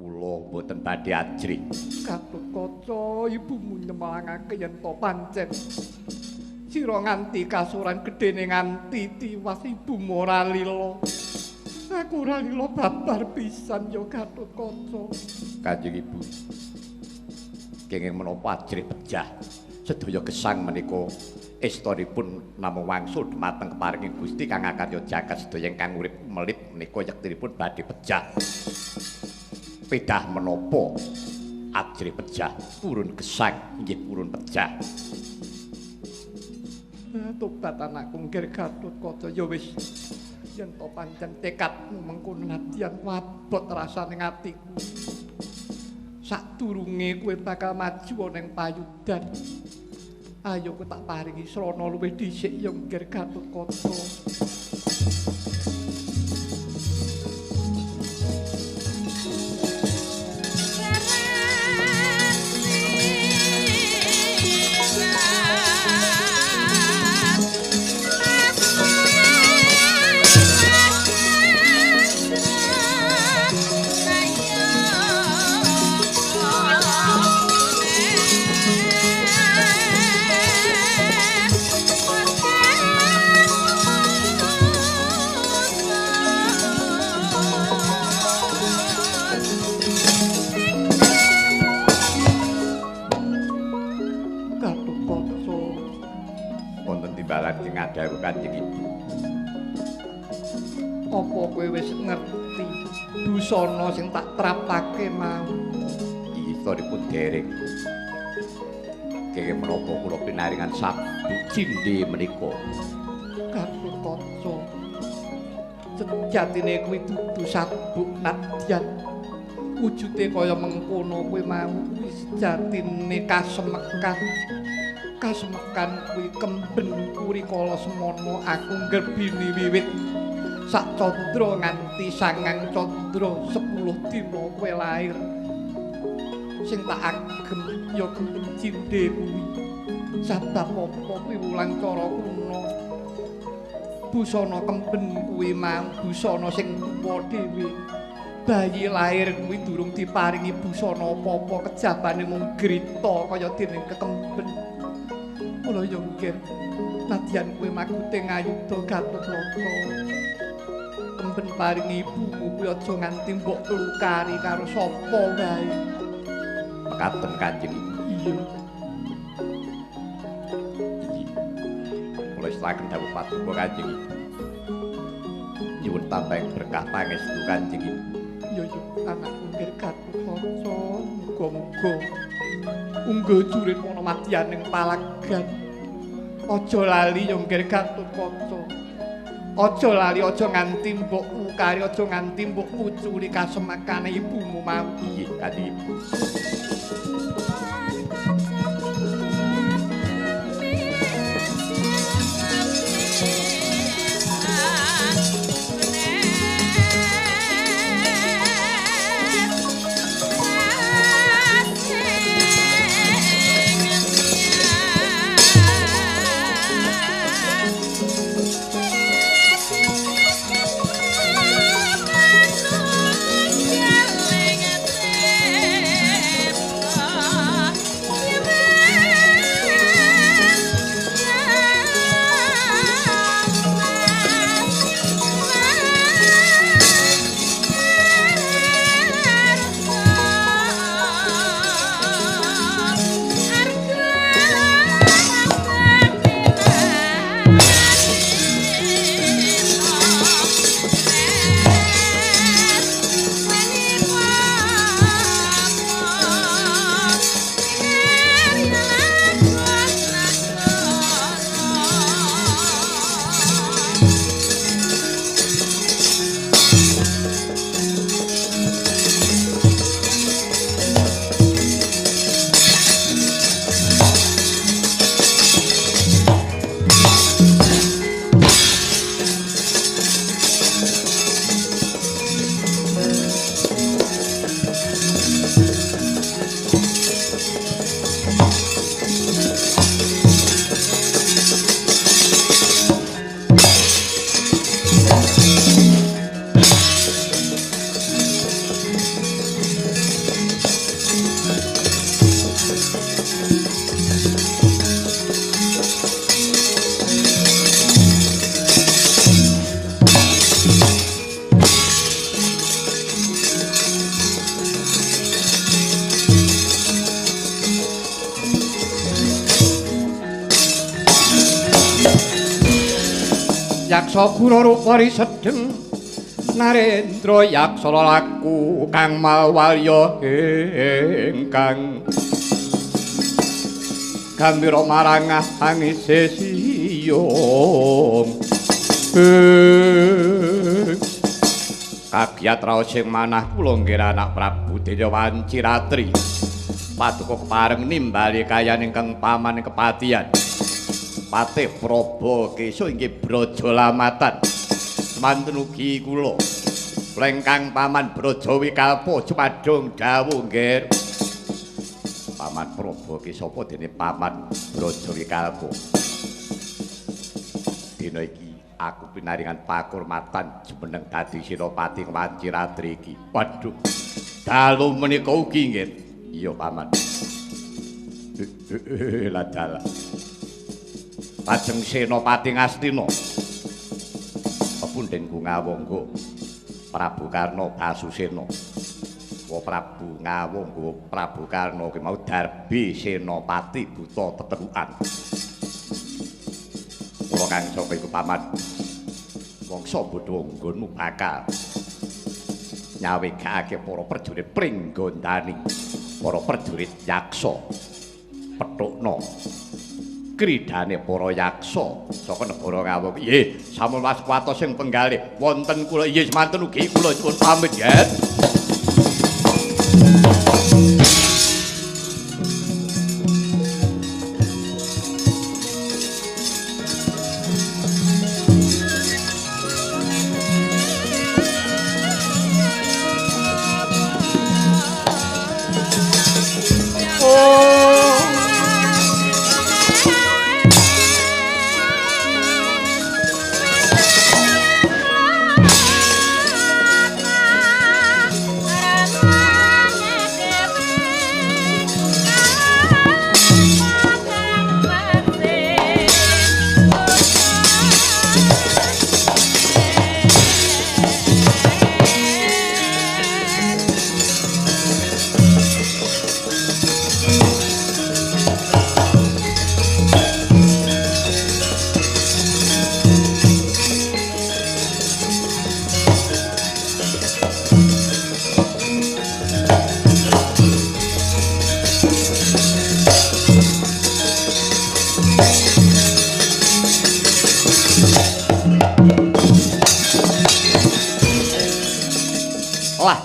Kula mboten badhe ajrih. Gatotkaca ibumu nyemangake yen to pancen sira nganti kasuran gedene nganti tiwas ibumu ora lila. Aku ora lila babar pisan ya Gatotkaca. Kanjeng Ibu. Kenging menapa ajrih pejah sedaya gesang menika estanipun namung wangsul dumateng keparinging Gusti kang akarya jagat sedaya ingkang urip melip menika yektinipun badhe pejah. Pedah menapa ajrih pejah purun gesang inggih purun pejah. Tobat anakku nggih Gatotkaca ya wis yen to pancen tekadmu mengkono nadyan wabot rasane atiku. Sadurunge kowe bakal maju ning payudan. Ayo kowe tak paringi srana luwih dhisik ya nggih Gatotkaca. Ngadhawu Kanjeng Ibu. Apa kowe wis ngerti busana sing tak trapake mau? Istanipun dereng. Kenging menapa kula pinaringan sabuk cindhe menika. Gatotkaca. Sejatine kuwi dudu sabuk nadyan. Wujude kaya mengkono kowe mau kuwi sejatine kasemekan. Kasemekan kuwi kemben kurikala semana aku ngerbini wiwit sak candra nganti 9 candra 10 dina kowe lair sing tak agem ya kemben cindhe kuwi sabab apa piwulang cara kuna busana kemben kuwi mau busana sing tuwa dhewe bayi lair kuwi durung diparingi busana apa-apa kejabane mung grita kaya dening kekemben. Mula yo nggih nadyan kowe makute ngayuda Gatotkaca. Kemben paringi ibumu kuwi aja nganti mbok lukari karo sapa wae. Mekaten Kanjeng Ibu. Iya. Kula islaken dawuh paduka Kanjeng Ibu. Nyuwun tambah berkah pangestu Kanjeng Ibu. Iya yo anakku nggih Gatotkaca, muga-muga ungga jurit ana madyaning palagan. Aja lali yo nggih Gatotkaca. Aja lali aja nganti mbok lukari, aja nganti mbok uculi kasemakane ibumu mau. Nggih, Kanjeng Ibu. yaksa gura rupa sedeng Narendra yaksa laku kang malwalya ingkang gambira marang angise siyong kagiat raos sing manah kula nggih anak Prabu Dewawanci Ratri paduka kepareng nimbali kayan ingkang paman kepatihan Patih Praba Kesa inggih Braja Lamatan semanten ugi kula lengkang paman Braja Wikalpa jumadung dawuh nggih paman Praba Kesa apa dene paman Braja Wikalpa dina iki aku pinaringan pakurmatan jumeneng dadi Senopati Wanci Ratri iki waduh dalu menika ugi nggih iya paman lah dalah Lajeng Senopati Ngastina pepundhen Ngawangga Prabu Karna Basusena Prabu Ngawangga Prabu Karna ki mau darbi Senopati buta teterukan kula kang sapa iku paman wangsa Bodhawangga bakal nyawegake para prajurit Pringgondani para prajurit yaksa petukna kridane para yaksa saka negara Ngawang. Nggih, sampun waspada sing penggalih wonten kula inggih semanten ugi kula nyuwun pamit nggih.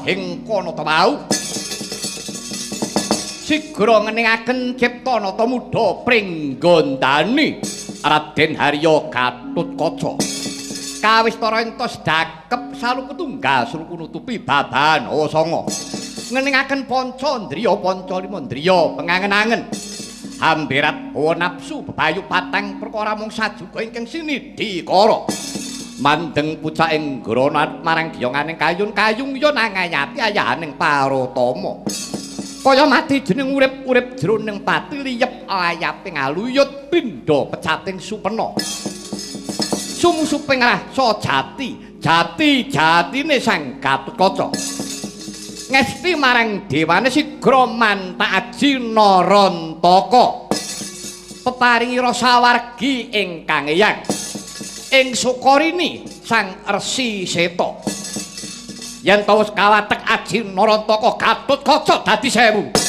Ing kono ta mau sigra ngeningaken ciptanata muda Pringgondani Raden Harya Gatotkaca kawistara entos dakep saluku tunggal suruku nutupi babahan Sanga ngeningaken Pancandriya Pancalima-ndriya pengangen-angen hambirat hawa nafsu bebayu patang perkara mung sajuga ingkang sinidhikara mandeng pucaking ngronat marang giyonganing kayun-kayung ya nangayati ayahaning Parotama kaya mati jeneng urip-urip jroning pati liyep layaping aluyut pindha pecating supena sumusuping rasa jati-jatine Sang Gatotkaca ngesti marang dewane sigra mantakaji Narantaka peparingi rasa wargi ingkang eyang ing Sukarini Sang Resi Seta yen ta wis kawatek aji Narantaka Gatotkaca dadi 1000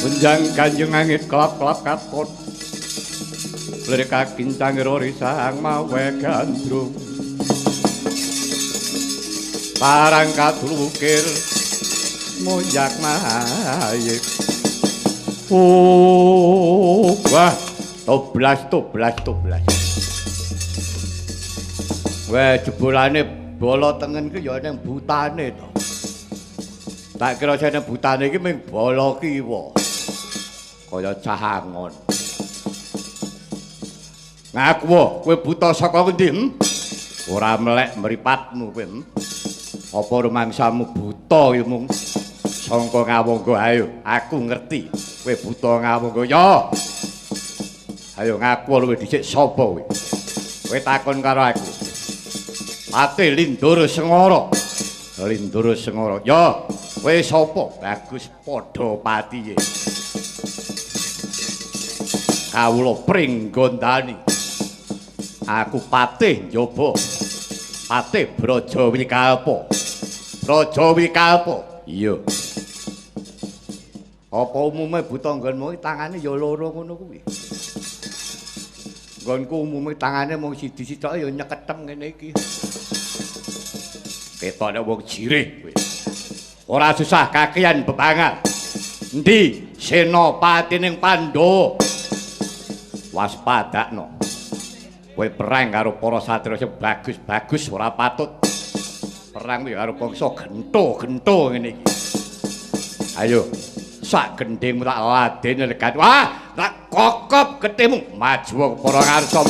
Benjang Kanjeng angin kelap-kelap kapot. Lirik kakincang rori sang mawe gandrung. Parang katulukir monjak mayik. Wah, toblas. Wah, jebulane bola tengen ki ya ning butane to. Tak kira jane butane iki mung bola kiwa. Kaya cahangon. Ngaku kowe buta saka ngendi? Ora melek mripatmu kowe. Apa rumangsamu buta ya mung sangka ngawangga ayo aku ngerti kowe buta ngawangga ya. Ayo ngaku luwih dhisik sapa kowe? Kowe takon karo aku. Patih Lindoro Sengara. Lindoro Sengara. Ya, kowe sapa? Bagus padha patihe. Kawula pringgondani. Aku patih njaba. Patih Brajawikalpa. Brajawikalpa. Iya. Apa umume buta nggonmu tangane ya loro ngono kuwi. Nggonku umume tangane mung siji-siji ya nyeketem ngene iki. Ketone wong jirih kowe. Ora susah kakean bebangal. Endi senopati ning Pandhawa? Waspadakno. Kowe perang karo para satriya sing bagus-bagus ora patut. Perang kuwi karo bangsa gento-gento ngene iki. Ayo, sak gendhingmu tak ladeni lekat. Wah, tak kokop getihmu maju para ngarsa.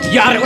Biar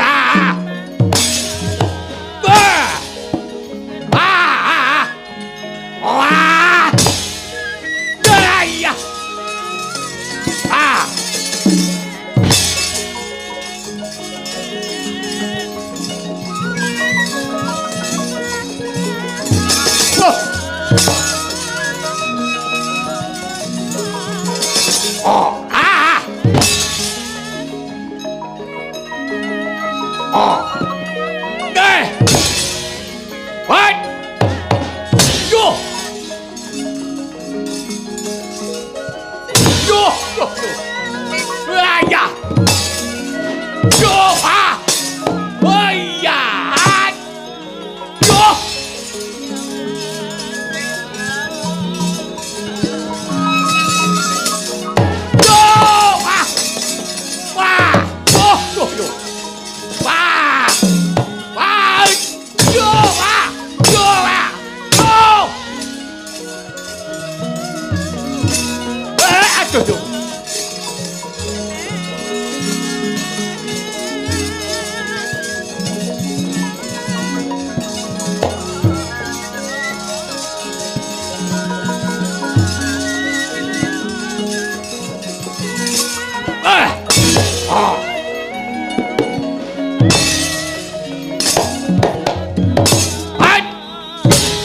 Hai!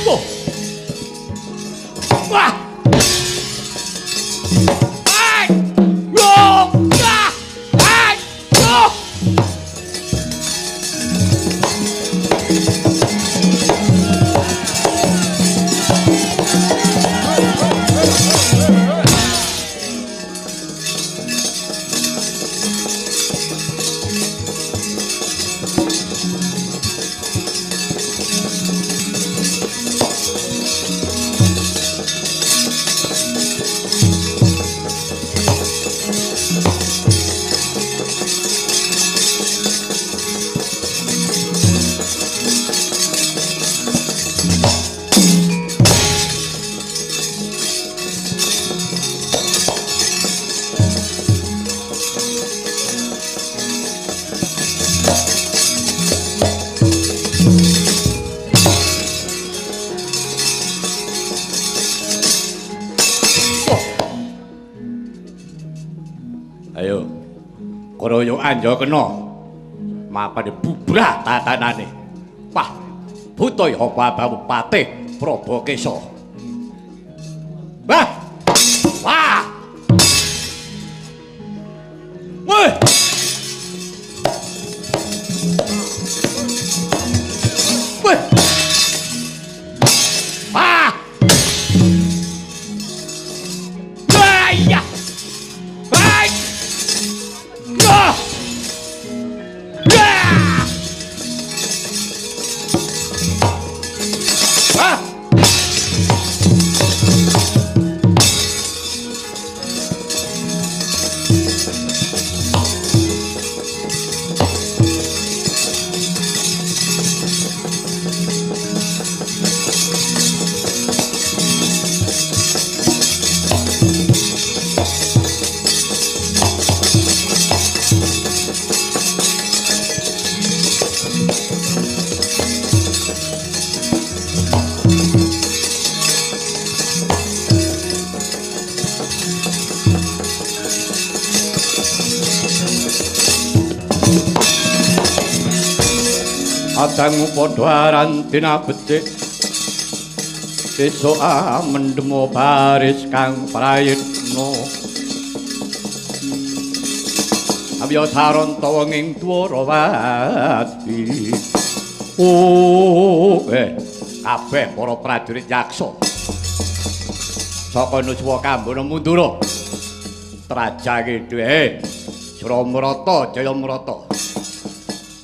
Oh! Wah! Hai! Yo! Ah! Hai! Yo! Ayo, keroyokan yo kena. Mapane bubrah tatanane. Wah, buta ya apa patih Probakesa. Wah! Wah! Woi! Woi! Ah! Ayah! Hai! Ah! Ah! Adangu padha aran dina becik besok mendemo baris kang prayitna abya saranta wenging Dwarawati kabeh para prajurit yaksa saka Nuswa Kambana mundura trajake dhewe Suramrata Jayamrata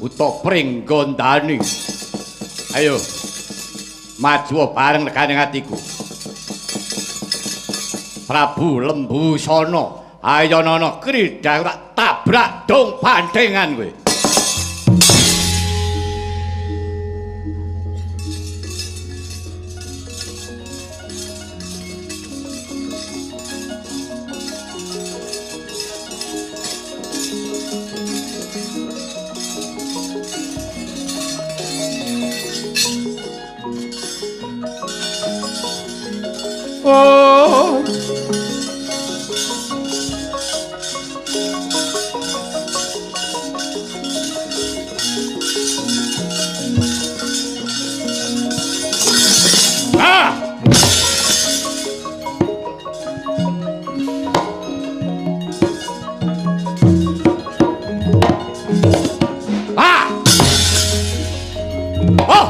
uta Pringgandani. Ayo maju bareng lekaning atiku. Prabu Lembusana, ayanana kridhang tak tabrak dong bandhengan kowe. Oh, ah, ah, oh.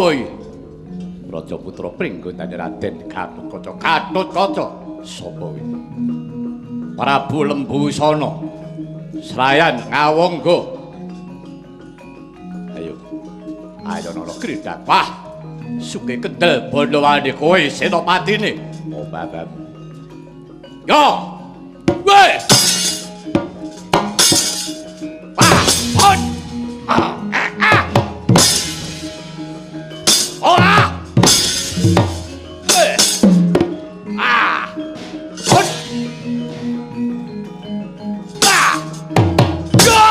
Sapa iki? Raja putra Pringgondane Raden Gatotkaca. Gatotkaca sapa iki? Prabu Lembusana. Serayan ngawangga. Ayo. Ayo nara kridak. Wah. Suke kendel bondowane kowe senopatine. Obat. Yo. Weh. Wah, on. Ora. Weh. On. Go.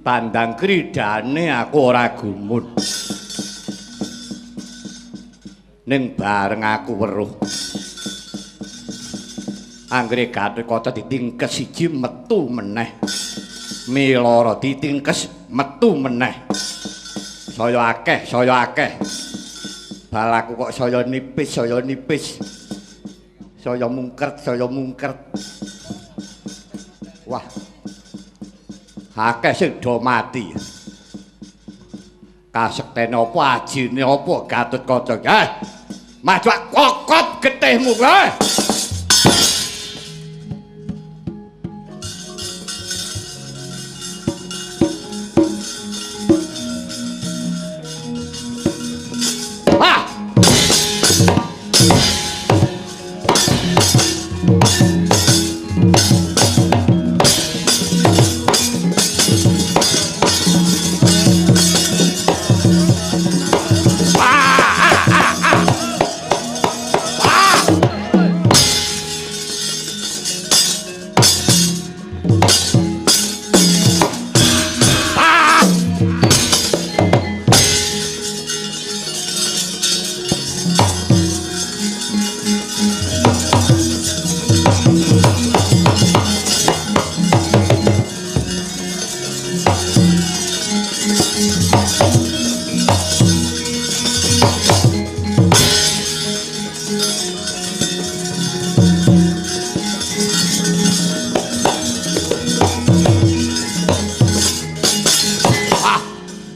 Tandang kridane aku ora gumun. Ning bareng aku weruh. Anggere Gatotkaca ditingkes siji metu meneh. Miloro ditingkes metu meneh. Saya akeh. Balaku kok saya nipis. Saya mungkert. Wah. Akeh sing do mati. Kasektene apa ajine apa Gatotkaca? Maju kokot getihmu kowe. Wah!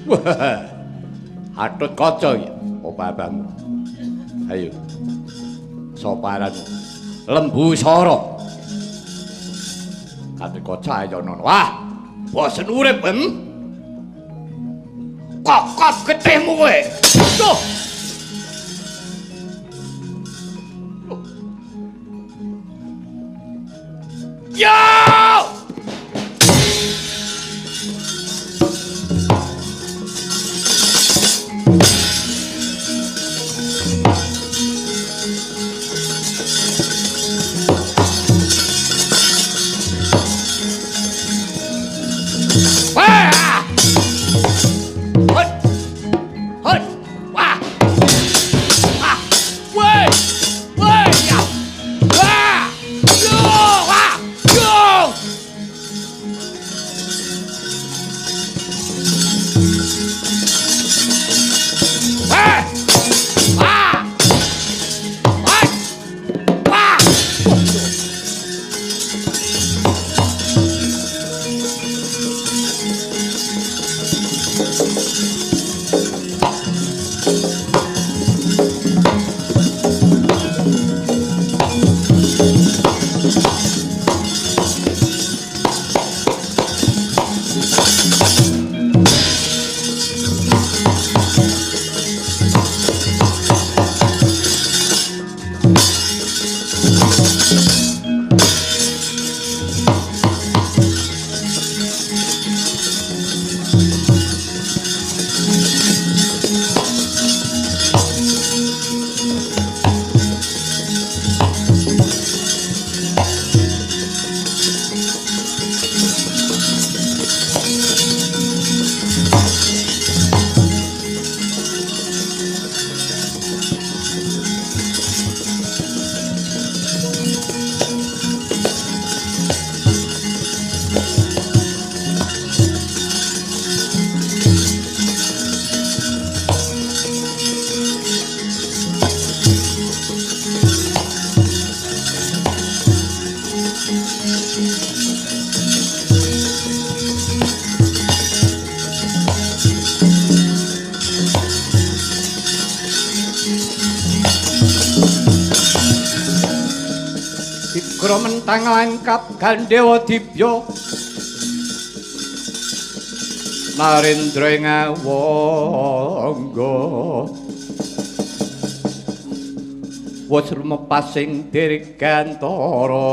Wah. Hatut kaca ya. Apa-apamu. Ayo. Soparanmu. Lembu soro. Hatut kaca ayo nono. Wah. Bosen urip, Kokop getihmu kowe. Tuh. Yo! Ikra mentang langkap Gandewa Dibya Narendra ngawangga wis rumepasing dirgantara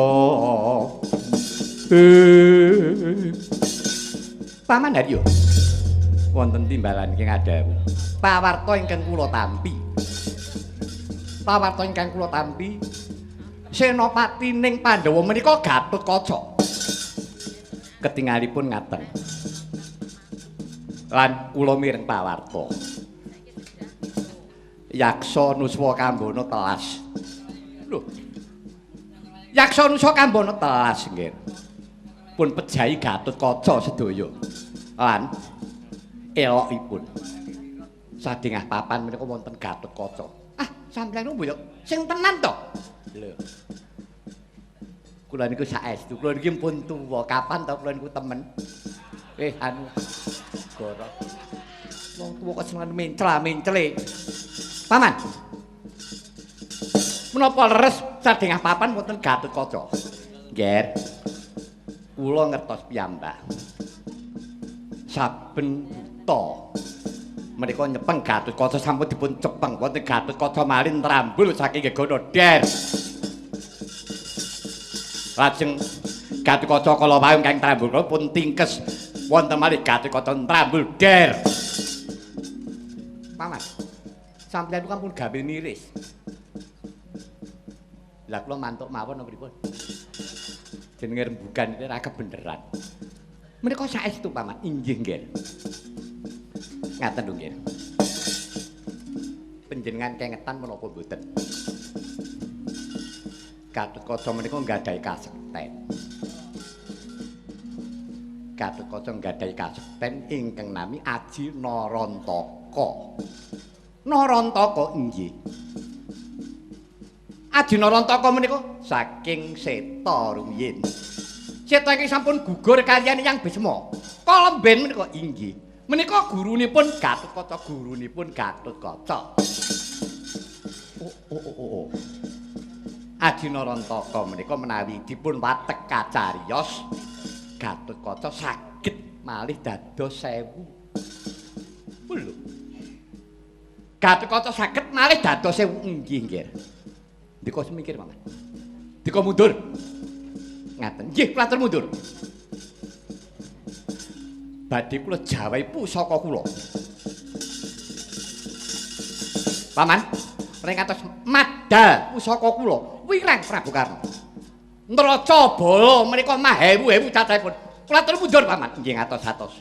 Paman Haryo wonten timbalan ing adawu pawarta ingkang kula tampi Senopati ning Pandhawa menika Gatotkaca. Ketingalipun ngaten. Lan kula mireng pawarta. Yaksa Nuswa Kambana telas. Lho. Yaksa Nuswa Kambana telas nggih. Pun pejahi Gatotkaca sedaya. Lan elokipun. Sadengah papan menika wonten Gatotkaca. Ah, sampeyan mboyo sing tenan to? Lho. Kula niku saestu, kula niki pun tuwa. Kapan to kula niku temen? Goro. Wong tuwa kok seneng mencla-mencle. Paman. Menapa leres sadengah papan wonten Gatotkaca? Nggih. Kula ngertos piyambak. Saben buta menika nyepeng Gatotkaca sampun dipun cepeng wonten Gatotkaca malih trambul saking gegana der. Lajeng Gatotkaca kala wau ingkang trambul pun tingkes wonten malih Gatotkaca trambul der. Paman, sampeyan itu kan pun gawe miris. Lah kula mantuk mawon napa pripun? Jenenge rembugan iki ra kebeneran. Menika saestu Paman, inggih nggih. Ngaten lho nggih. Panjenengan kengetan menapa mboten? Gatotkaca menika nggadahi kasekten. Gatotkaca nggadahi kasekten ingkang nami Aji Narantaka. Narantaka inggih. Aji Narantaka menika saking Seta rumiyin. Seta iki sampun gugur kaliyan Hyang Bisma. Kala mben menika inggih Menika gurunipun Gatotkaca, gurunipun Gatotkaca. Oh. Aji Narantaka menika menawi dipun watek kacariyos Gatotkaca saged malih dados 1000. Lho. Gatotkaca saged malih dados 1000 nggih. Dika semikir, Paman. Dika mundur. Ngaten. Nggih, klatur mundur. Badhe kula jawahi pusaka kula. Paman, ring atos madal pusaka kula wirang Prabu Karna. Nraca bala menika mahewu-hewu cacahipun. Klatur mundur, Paman. Nggih ngatos-atos.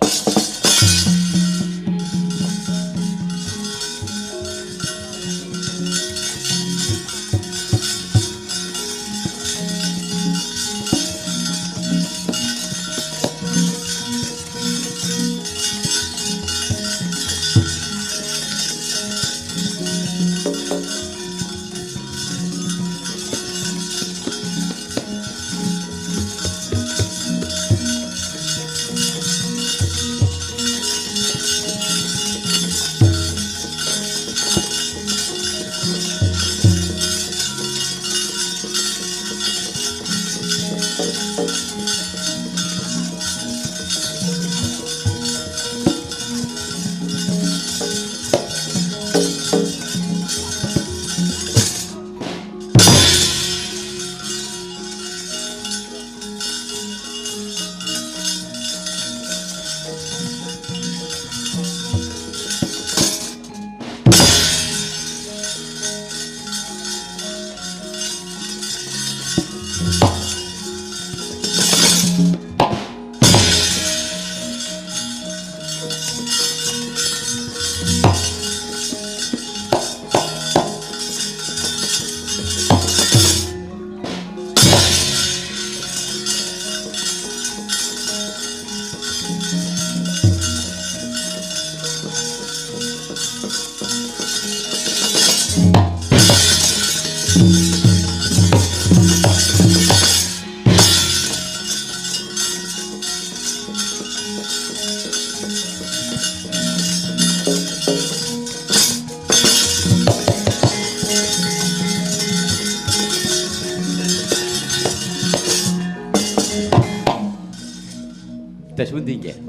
Dados pundi nggih?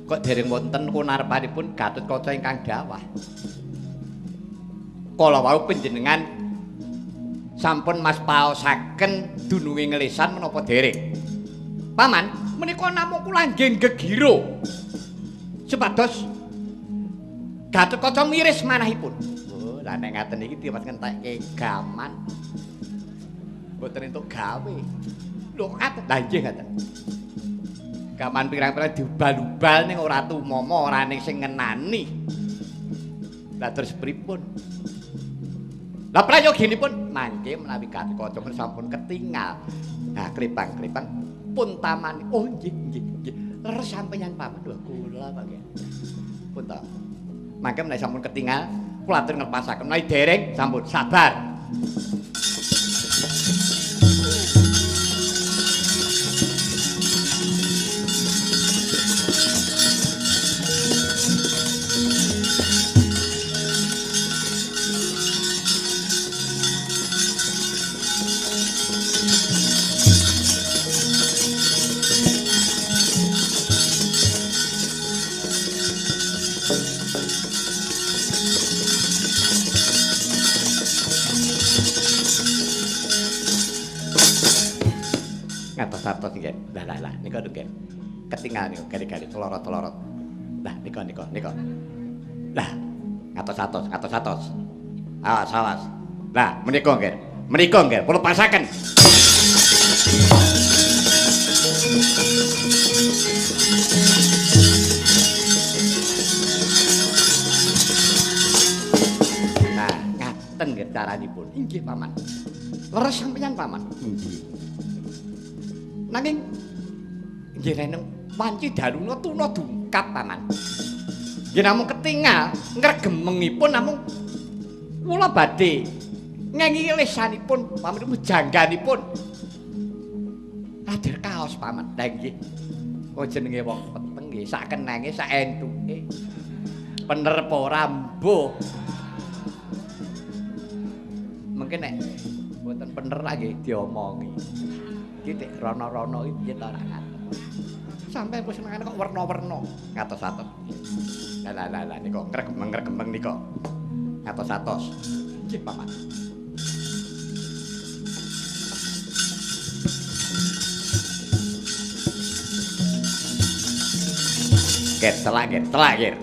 Kok dereng wonten kunarpanipun Gatotkaca ingkang dawah. Kala wau panjenengan sampun maspaosaken dununge ngelisan menapa dereng? Paman, menika namung kula nggih gegiro. Supados Gatotkaca miris manahipun. Oh, lah nek ngaten iki diwas ngentekke gaman. Mboten entuk gawe. Lho, ngaten. Lah nggih ngaten. Gaman pirang-pirang diubal-ubal ning ora tumama, ora ning sing ngenani. Lah terus pripun? Lah prayoginipun mangke menawi Gatotkaca sampun ketingal. Nah, kripang-kripang pun taman. Oh nggih. Leres sampeyan Paman. Lho kula Pak. Pun ta. Mangke menawi sampun ketingal, kula atur nglepasaken. Menawi dereng sampun sabar. Ngatos-atos nggih. Lah nika nggih. Ketingal niku gari-gari telorot-telorot. Lah nika. Lah ngatos-atos. Awas. Lah menika nggih. Kula pasaken. Nah, ngaten nggih caranipun. Inggih Paman. Leres sampeyan Paman. Inggih. Nanging nggih reneng wanci daluna tuna dungkap Paman. Nggih namung ketingal ngregemengipun namung kula badhe ngengi lisanipun pamanipun jangganipun. Adir kaos Paman. Lah nggih. Oh jenenge wong peteng nggih nggih sak kenenge sak entuke. Bener apa ora mbuh. Mungkin nek mboten bener nggih diomongi. Iki nek rono-rono iki piye ta ora ngaten. Sampai ku senengane kok werna-werna ngatos-atos. Lah niku ngregem-ngregem niku. Ngatos-atos. Nggih, Paman. Telakir.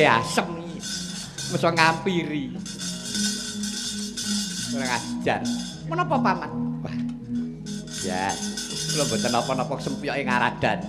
Asem iki. Mesa ngampiri. Ora ngajar. Menapa Paman? Wah. Ya, kula mboten napa-napa sempyoke ngaradan.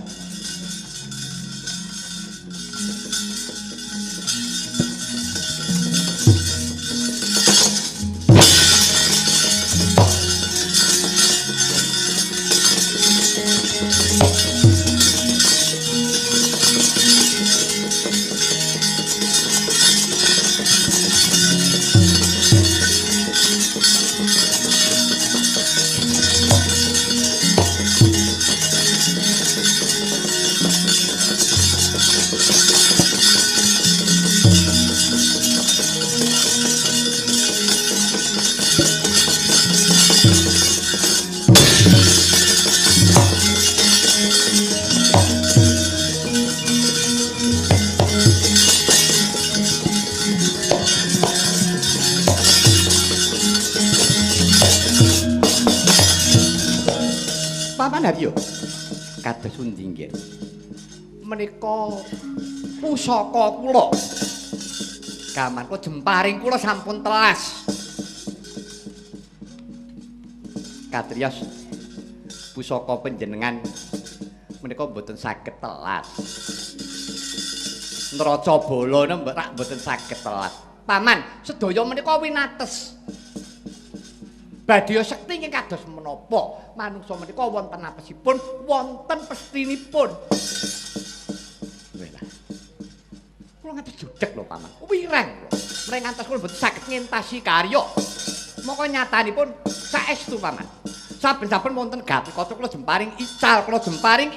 Paman Haryo kados pundi nggih? Menika pusaka kula. Gamanku jemparing kula sampun telas. Katrios pusaka panjenengan menika mboten saged telas. Neraca balana mboten saged telas. Paman, sedaya menika winates. Badya sekti ingkang kados menapa manungsa menika wonten apesipun wonten pestinipun. Welah. Kula ngantos judhek lho Paman. Wireng kula. Mrene ngantos kula mboten saged ngentasi karya. Moko nyatanipun saestu Paman. Saben-saben wonten Gatotkaca kula jemparing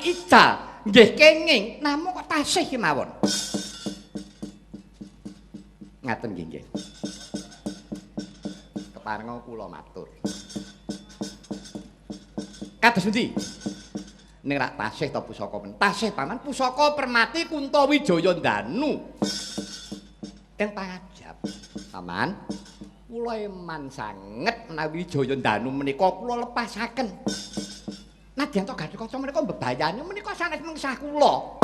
ical. Nggih kenging namung kok tasih kemawon. Ngaten nggih. Keparenga kula matur. Kados pundi? Ning rak tasih ta pusaka men. Tasih Paman pusaka Permati Kuntawijaya Danu. Ing pangajap Paman, kula eman sanget menawi Jaya Danu menika kula lepasaken. Nadyan to Gatotkaca menika mbebayani menika sanes mengsah kula.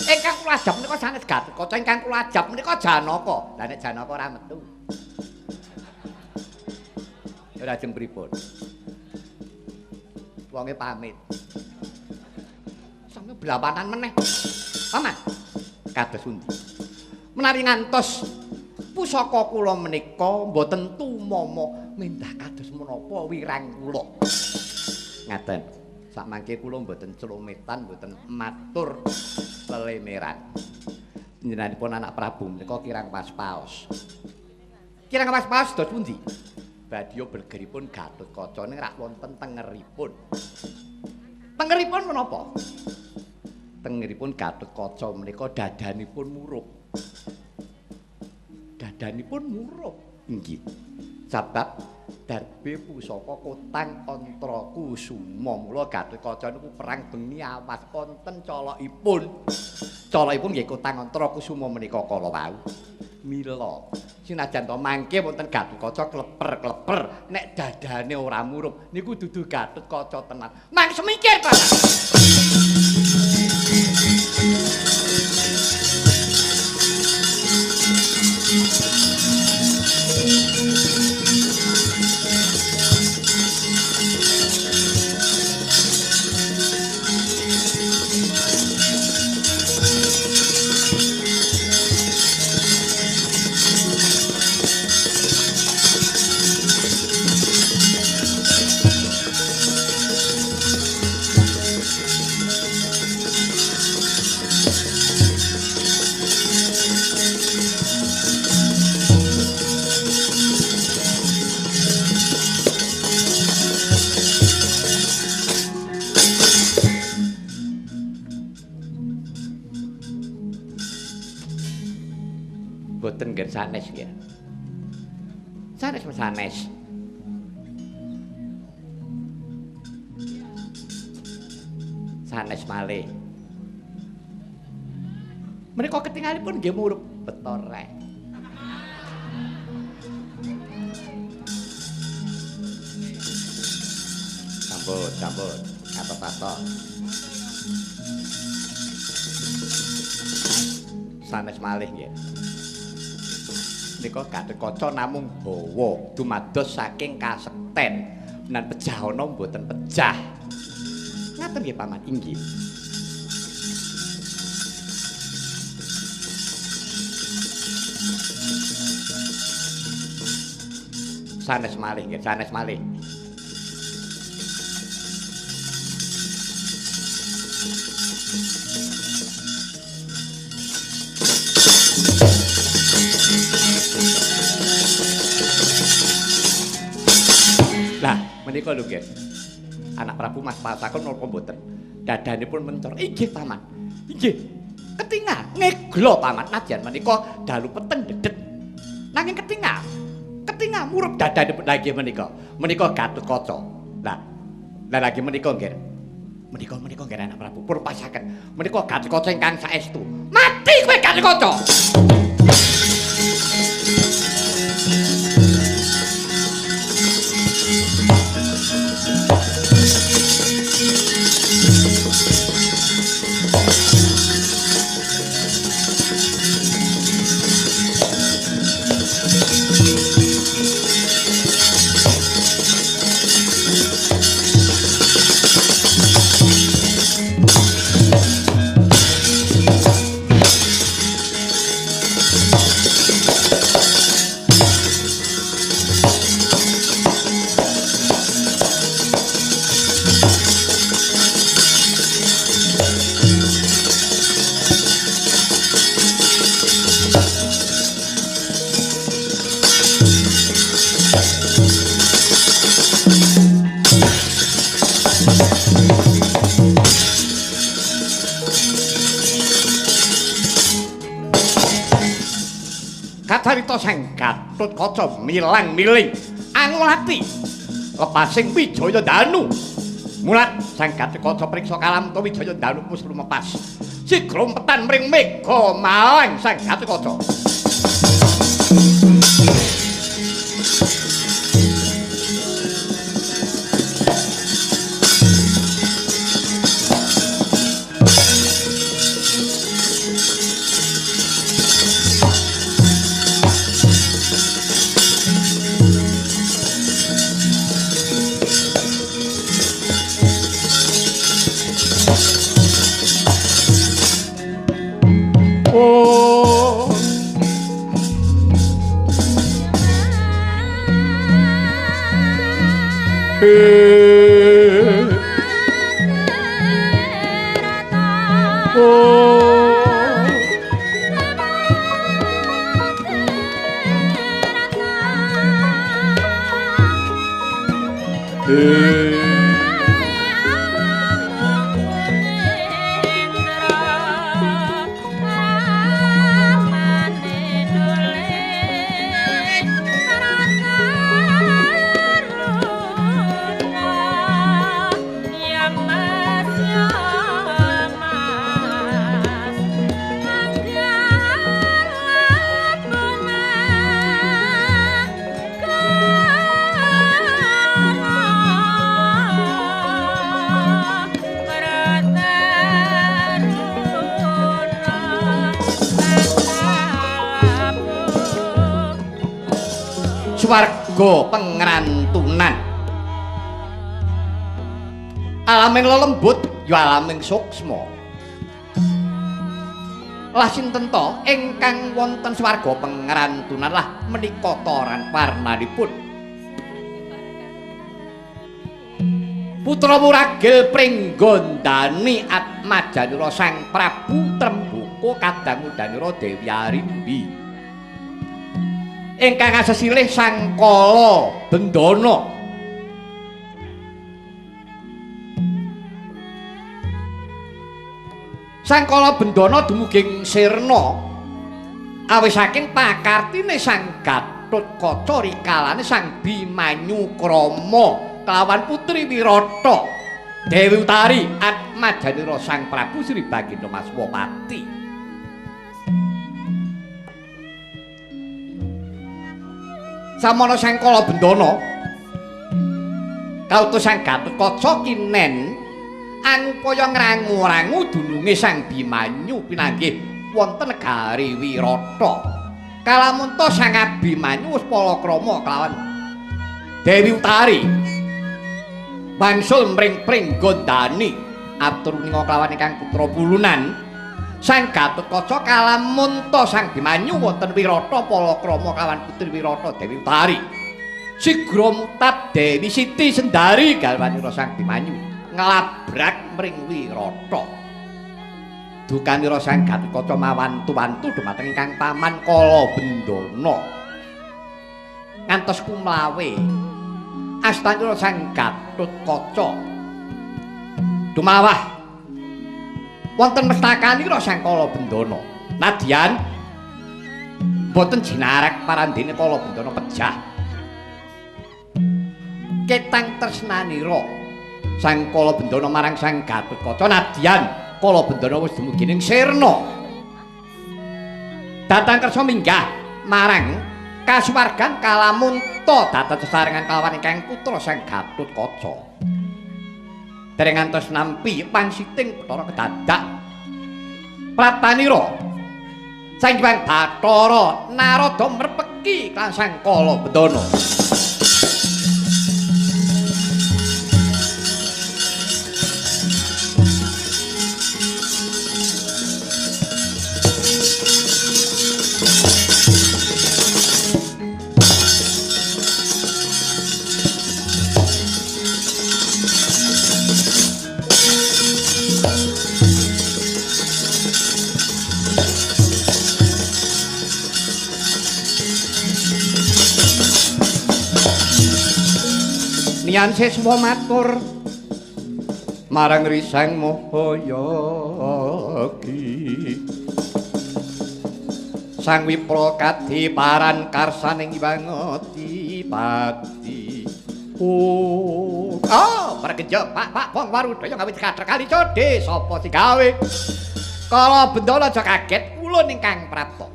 Ingkang kula ajab menika sanes Gatotkaca, ingkang kula ajab menika Janaka. Lah nek Janaka ora metu. Ora jeng pripun? Wonge pamit. Sampe blawanan meneh. Paman, kados pundi? Menawi ngantos pusaka kula menika mboten tumama mendah kados menapa wirang kula. Ngaten. Sakmangke kula mboten celumetan, mboten matur lelemeran. Panjenenganipun anak Prabu menika kirang waspaos. Kirang waspaos dos pundi? Badya bergeripun Gatotkaca ning rak wonten tengeripun. Tengeripun menapa? Tengeripun Gatotkaca menika dadanipun murup. Dadanipun murup. Nggih. Sebab darbe pusaka Kotang Antra Kusuma. Mula Gatotkaca niku perang bengi awas wonten colokipun. Colokipun nggih Kotang Antra Kusuma menika kala wau. Mila sinajan to mangke wonten Gatotkaca kleper-kleper nek dadane ora murup niku dudu Gatotkaca tenan. Mang semikir Pak. Mboten nggih sanes nggih. Sanes. Sanes malih. Menika ketingalipun nggih murup betor rek. Campur. Atot-atot. Sanes malih nggih. Nika Gatotkaca namung bawa dumados saking kasekten. Menan pejah ana mboten pejah. Ngaten nggih Paman, inggih. Sanes malih nggih, sanes malih. Lah, menika lho nggih. Anak Prabu Mas Pasakon napa mboten? Dadanipun mencor. Inggih Paman. Inggih. Ketingal ngeglo Paman nadyan menika dalu peteng dedet. Nanging ketingal murup dadanipun lagi menika. Menika Gatotkaca. Lah lagi menika nggih. Menika nggih anak Prabu pun pasaken. Menika Gatotkaca ingkang saestu. Mati kowe Gatotkaca. Kacarita sang Gatotkaca milang-miling angulati lepasing Wijaya Danu. Mulat sang Gatotkaca priksa kalamta Wijaya Danu wis lumepas. Sigrompetan mring mega malang sang Gatotkaca. Swarga pengrantunan. Alaming lelembut ya alaming suksma. Lah sinten to ingkang wonten swarga pengrantunan lah menika toran warnanipun. Putra Muragil Pringgondani Atmajanira Sang Prabu Trembuka kadang udanira Dewi Arimbi. Ingkang asesilih Sang Kala Bendana. Sang Kala Bendana dumuging sirna Awis saking pakartine Sang Gatotkaca rikalane Sang Bimanyu Krama kelawan putri Wirata Dewi Utari atmajanira Sang Prabu Sri Baginda Maswapati. Samana Sang Kala Bendana kautus Sang Gatotkaca kinen angupaya ngrangu-rangu dununge Sang Bimanyu pinanggih wonten negari Wirata. Kalamunta Sang Abimanyu wis palakrama kelawan Dewi Utari. Wangsul mring-pring gondani aturninga kelawan ingkang putra pulunan Sang Gatotkaca kalamunta Sang Bimanyu wonten Wirata palakrama kelawan putri Wirata Dewi Utari. Sigra mutat Dewi Siti Sendari garwanira Sang Bimanyu nglabrak mring Wirata. Dukanira Sang Gatotkaca mawantu-wantu dumateng ingkang paman Kala Bendana. Ngantos kumlawe astanira Sang Gatotkaca dumawah wonten mestakanira Sang Kala Bendana. Nadyan boten jinarak parandene Kala Bendana pejah. Ketang tresnanira Sang Kala Bendana marang Sang Gatotkaca nadyan Kala Bendana wis dumugi ning sirna. Datang kersa minggah marang kasuwargan kalamunta dateng sesarengan kalawan ingkang putra Sang Gatotkaca. Dereng ngantos nampi pangsiting Bathara Kedadak. Pratanira Sang Hyang Bathara Narada mrepeki kan Sang Kala Bendana. Nian seswa matur marang Risang Mahayagi Sang Wipra kadiparan karsaning Hyang Adipati. Oh, pergenjok Pak Wong Warudaya gawe kadher kali codhe sapa sing gawe? Kala Bendana aja kaget ulun ingkang prapta.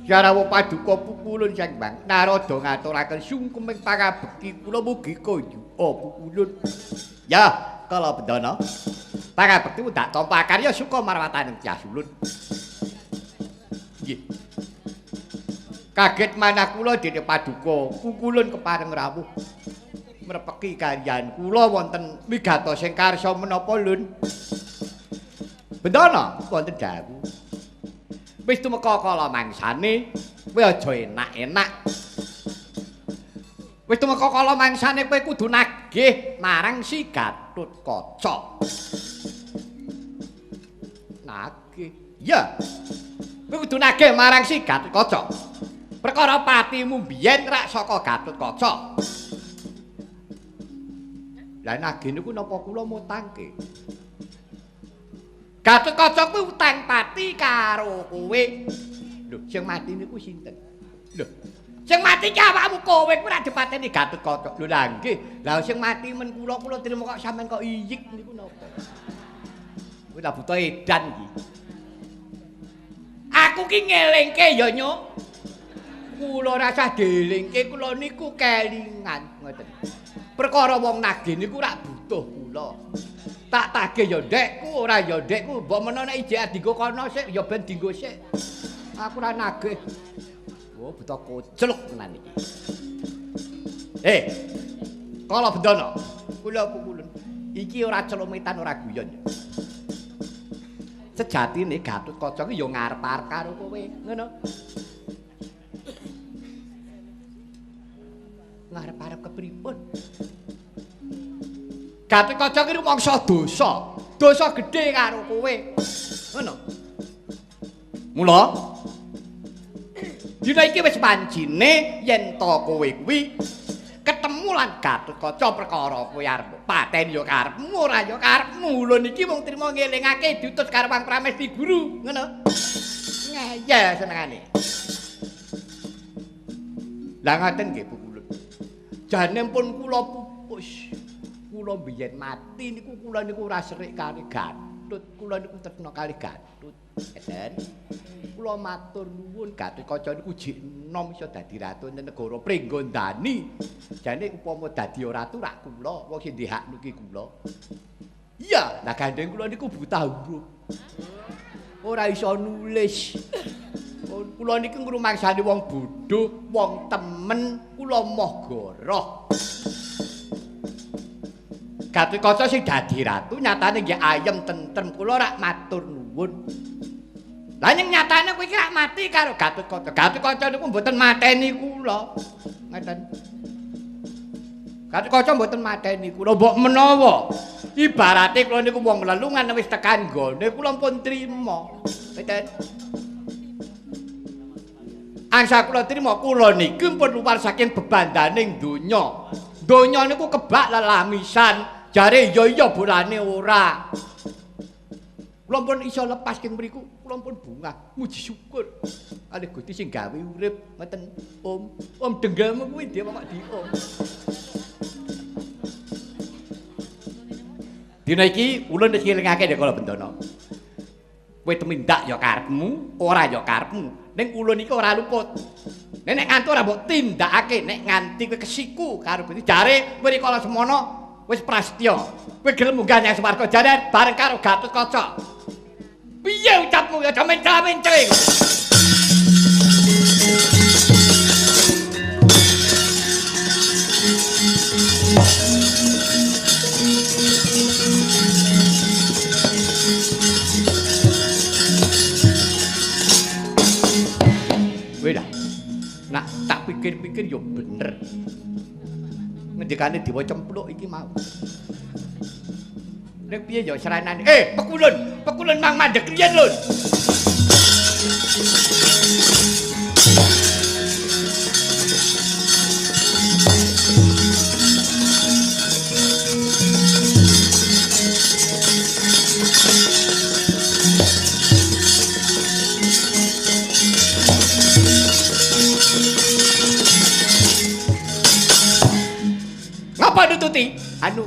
Jarawa paduka pukulun Sang Hyang Narada ngaturaken sungkeming pangabekti kula mugi kaya pukulun. Ya, Kala Bendana. Pangabekti dak tampa karya suka marwataning Tyas Ulun. Nggih. Kaget manah kula dene paduka pukulun kepareng rawuh. Mrepeki karyan kula wonten wigata sing karsa menapa Lun? Bendana wonten dawuh. Wis tumeka kala mangsane, kowe aja enak-enak. Wis tumeka kala mangsane kowe kudu nagih marang si Gatotkaca. Nagih. Ya. Kowe kudu nagih marang si Gatotkaca. Perkara patimu biyen rak saka Gatotkaca. Lah nagih niku napa kula mutangke? Gatotkaca kuwi utang pati karo kowe. Lho, sing mati niku sinten? Lho, sing mati ki awakmu kowe kuwi ora dipateni Gatotkaca. Lho lah nggih. Lah sing mati men kula trimo kok sampean kok iyik niku napa? Kuwi lah buta edan iki. Aku ki ngelingke ya, Nyuk. Kula rasah delingke kula niku kelingan ngoten. Perkara wong nagih niku rak butuh kula. Tak tagih ya ndekku, ora ya ndekku, mbok menawa nek ijek dienggo kono sik ya ben dienggo sik. Aku ora nagih. Oh, buta kocluk tenan iki. Kala Bendana, kula pukulun. Iki ora celumitan ora guyon. Sejatine Gatotkaca ki ya ngarep-arep karo kowe, ngono. Ngarep-arep kepripun? Gatotkaca ki rumangsa dosa. Dosa gedhe karo kowe. Ngono. Mula dina iki wis pancine yen to kowe kuwi ketemu lan Gatotkaca perkara kowe arep pateni ya karepmu ora ya karepmu. Lho niki wong trima ngelingake diutus karo Wang Pramesti Guru, ngono. ngeyel senengane. Lah ngaten nggih Bu Kulun. Jane pun kula pupus. Kula biyen mati niku kula niku ora serik kali Gatut. Kula niku tresna kali Gatut. Ngeten. Kula matur nuwun Gatotkaca niku jek enom iso dadi ratu ing negara Pringgondani. Jane upama dadi ratu rak kula, wong sing ndihak niki kula. Iya, lah gandeng kula niku buta huruf. Ora iso nulis. Kula niki ngrumangsani wong bodho, wong temen, kula moh goroh. Gatotkaca sing dadi ratu nyatane nggih ayem tentrem, kula rak matur nuwun. Lah ning nyatane kowe iki rak mati karo Gatotkaca. Gatotkaca niku mboten mateni kula. Ngeten. Gatotkaca mboten mateni kula, mbok menawa ibarate kula niku wong lelungan wis tekan nggone kula pun trima. Ngeten. Angsa kula trima kula niki pun luwar saking bebandaning donya. Donya niku kebak lelamisan, jare iya bolane ora. Kula pun iso lepas king mriku, kula pun bungah muji syukur kalih Gusti sing gawe urip ngoten Om. Om denggam kuwi dhewe kok di Om. Dina iki ulun wis ngelingake nek kala Bendana. Kowe tumindak ya karepmu, ora ya karepmu. Ning ulun iki ora luput. Nek nganti ora mbok tindakake, nek nganti kowe kesiku karo Gusti jare mrikala semono wis prasetya. Kowe gelem munggah nyang swarga jare bareng karo Gatotkaca. Piye ucapmu ya jamin-jamin Weda. Nak tak pikir-pikir yo bener. Ngendikane Dewa Cempluk iki mau. Nek piye yo seranane? Pekulun mang mandeg riyen, Lun. Ngapa nututi? Anu,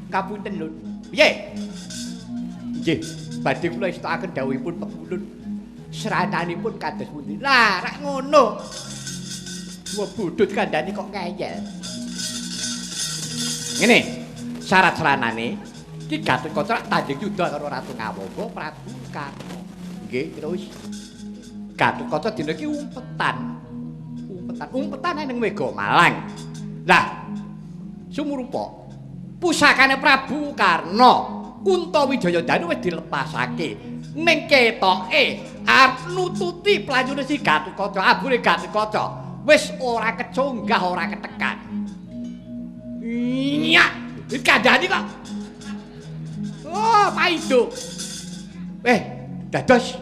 kapunten Lun. Piye? Nggih, badhe kula istakaken dawuhipun Pekulun. Serananipun kados pundi? Lah, rak ngono. Wah, bodhot kandhane kok ngeyel. Ngene, syarat seranane iki Gatotkaca tanding yuda karo Ratu Ngawawa Prabu Karna. Nggih, terus Gatotkaca dina iki umpetan ning Mega Malang. Lah, sumurupa pusakane Prabu Karna Kuntawijaya Danu wis dilepasake ning ketoke arep nututi playune si Gatotkaca, abure Gatotkaca wis ora kecunggah, ora ketekan. Iya, iki kandhani kok. Oh, paido. Dados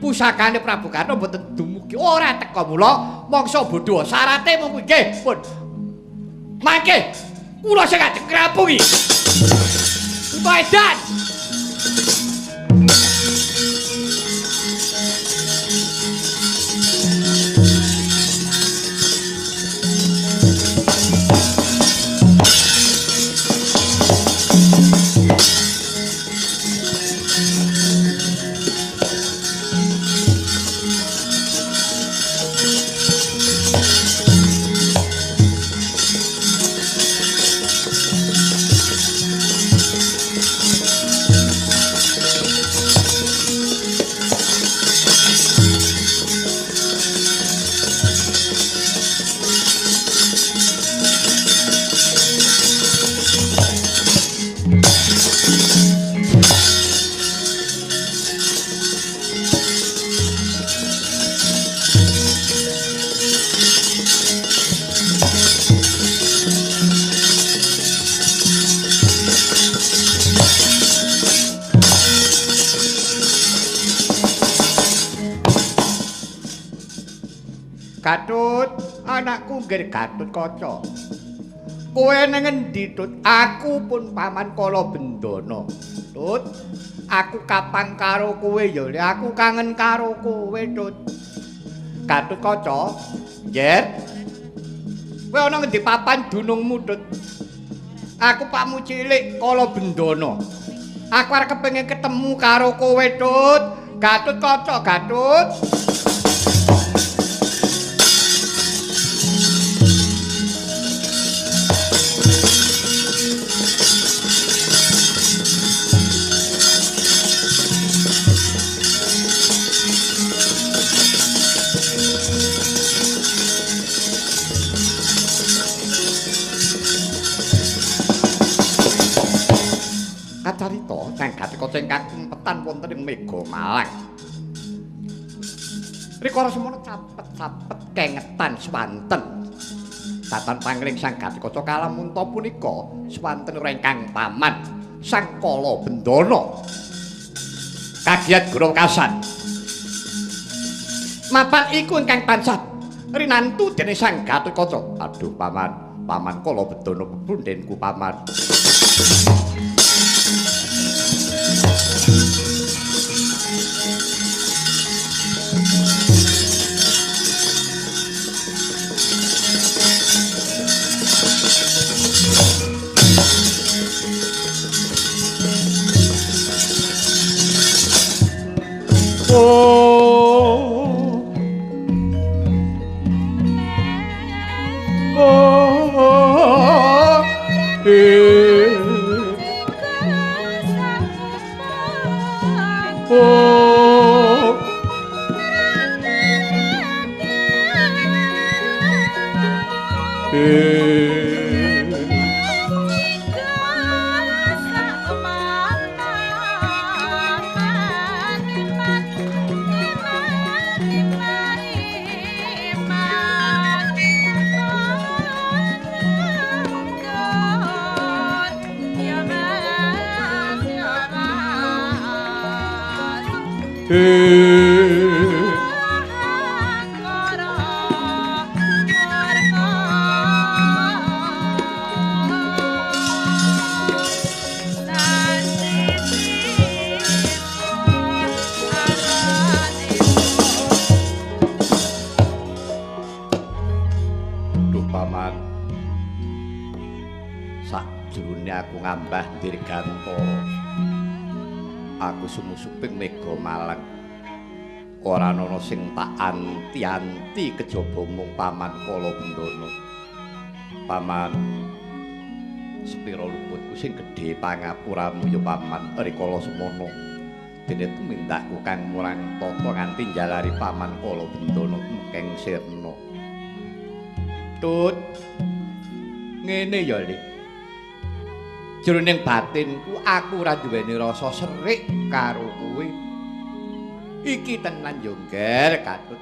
pusakane Prabu Karna mboten dumugi, ora teka mula mangsa bodho. Syarate mung nggih, pun. Mangke kula sing ajeng ngrampungi. Uta edan. Gatut, anakku nggih Gatotkaca. Kowe nang endi, Tut? Aku pun paman Kala Bendana. Tut, aku kapan karo kowe ya, aku kangen karo kowe, Tut. Gatotkaca, nggih. Kowe ana ngendi papan dunungmu, Tut? Aku pakmu cilik kala bendana. Aku arep kepengin ketemu karo kowe, Tut. Gatotkaca, Gatut. Kacarita Sang Gatotkaca ingkang kumpetan wonten ing Mega Malang. Rikala semono capet-capet kengetan swanten. Tatan pangling Sang Gatotkaca kalamunta punika swanten rengkang paman Sang Kala Bendana. Kagiat Guru Kasan. Mapan iku ingkang tansah rinantu dening Sang Gatotkaca. Aduh paman Kala Bendana pepundhenku paman. Sakjroning aku ngambah dirgantara. Aku sumusuping Mega Malang. Ora ana sing tak anti-anti kejaba mung Paman Kala Bendana. Paman sepira luputku sing gedhe pangapuramu ya Paman rikala semono. Dene tumindakku kang murang tata nganti njalari Paman Kala Bendana mekeng sirna. Tut. Ngene ya, Lik. Jroning batinku aku ora duweni rasa serik karo kowe. Iki tenan yo, Nger, Gatut.